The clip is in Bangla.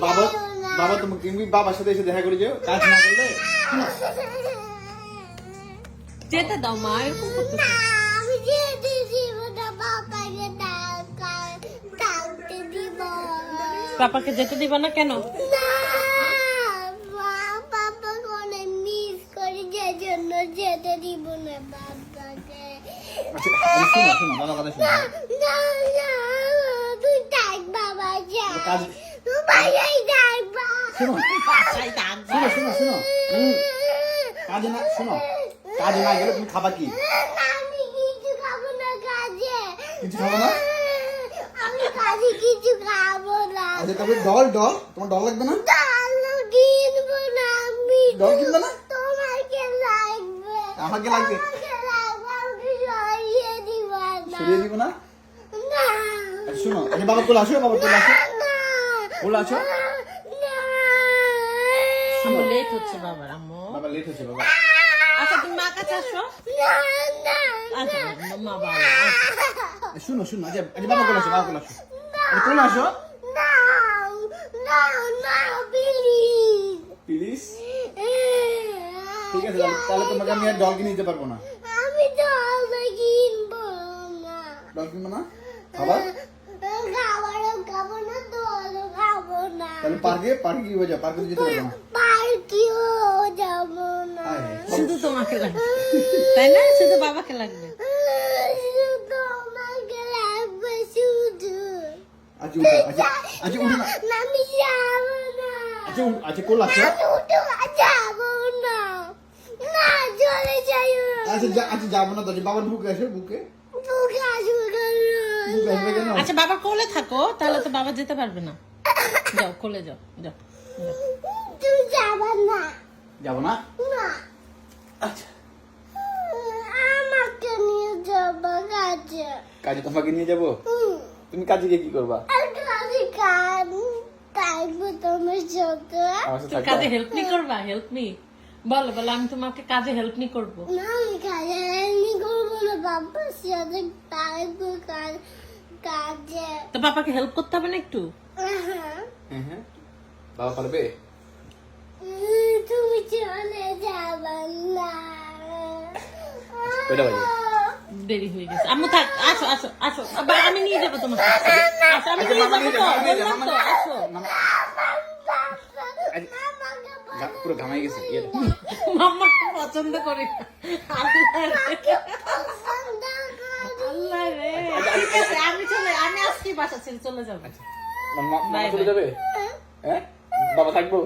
বাবা বাবা তুমি বাবার সাথে এসে দেখা করে যাও, কাজ না করলে। যেতে দাও মা, এরকম করতেছে। আমি যেতে দিব না, বাবাকে ডাকতে দিব। পাপাকে যেতে দিবা না কেন? না, বাবা অনেক মিস করি, যে জন্য যেতে দিব না বাবাকে। আচ্ছা শোনো শোনো, বাবা কথা শোনো। না না, তুই ডাক বাবা, যা কাজ তুই বাইরে ডাক বাবা। শোনো বাসায় থাকবা। শোনো শোনো শোনো, কাজে না, শোনো, কাজে না গেলে তুমি খাবা কি? আমি কিছু খাবো না কাজে। কিছু খাবো না? আমি কাজে কিছু খাবো না। আচ্ছা তারপরে ডল তোমার ডল লাগবে না? ডালো কিনবো না আমি। ডল কিনবে না? তোমাকে লাগবে। আমাকে লাগবে? আমাকে লাগবে, আমাকে সরিয়ে দিবা না। সরিয়ে দিব না? না। আচ্ছা শোনো, আচ্ছা বাবা কোলে আসো, বাবা কোলে আসো, না। কোলে আসো। না। আম্মু লেট হচ্ছে বাবার, আম্মু। বাবা লেট হচ্ছে বাবা। আচ্ছা তুমি মা কাছে আসো। না, না, আচ্ছা মা ভালো, আচ্ছা। শোনো শোনো, আচ্ছা বাবা কোলে আসো, বাবা কোলে আসো, আচ্ছা কোলে আসো না, না, না, please. প্লিজ। ঠিক আছে তাহলে তোমাকে আমি আর ডল কিনে দিতে পারবো না। আমি জল কিনবো না। ডল কিনবো না? খাবার? খাবারও খাবো না, জলও খাবো না। তাহলে পার্কে কি হয়ে যাবে? পার্কে যেতে পারবো না। পার্কেও যাবো না। আয়, শুধু তোমাকে লাগবে, তাই না? শুধু বাবাকে লাগবে। শুধু আমাকে লাগবে, শুধু। আচ্ছা উঠো, আচ্ছা উঠো না, আমি যাবো না। আচ্ছা কোলে আসো। আমি উঠে যাবো না। না, চলে যাই। আচ্ছা যাবো না তো, বাবার বুকে আসো, বুকে বুকে আসবো না। বুকে আসবে কেন? আচ্ছা বাবা কোলে থাকো, তাহলে তো বাবা যেতে পারবে না। যাও কোলে যাও, যাও যাও। তুই যাবা না। যাবো না? না, আচ্ছা আমাকে নিয়ে যাবা কাজে। কাজে তোমাকে নিয়ে যাবো? তুমি কাজে গিয়ে কি করবা? আর কাজে থাকবো তোমার সাথে। আমার সাথে তুমি থাকবা? কাজে হেল্প নি করবা? হেল্প মি বলো, বলো আমি তোমাকে কাজে হেল্প নি করবো। না, আমি কাজে এমনি করবো না, বাবার সাথে থাকবো কাজে। তো পাপাকে হেল্প করতে হবে না একটু? হ্যাঁ বাবা পারবে? তুমি চলে যাবা না। কয়টা বাজে? দেরি হয়ে গেছে। আম্মু থাক, আসো আসো আসো, আবার আমি নিয়ে যাবো তোমাকে। আসো আমি নিয়ে যাবো তো, বললাম তো, আসো। পুরো ঘামাই গেছে ইয়ে। মাম্মা পছন্দ করি না। আল্লাহ রে, আমি আজকে বাসা ছেড়ে চলে যাবো। মামা Bye, চলে bye. যাবে? হ্যাঁ বাবা থাকবো?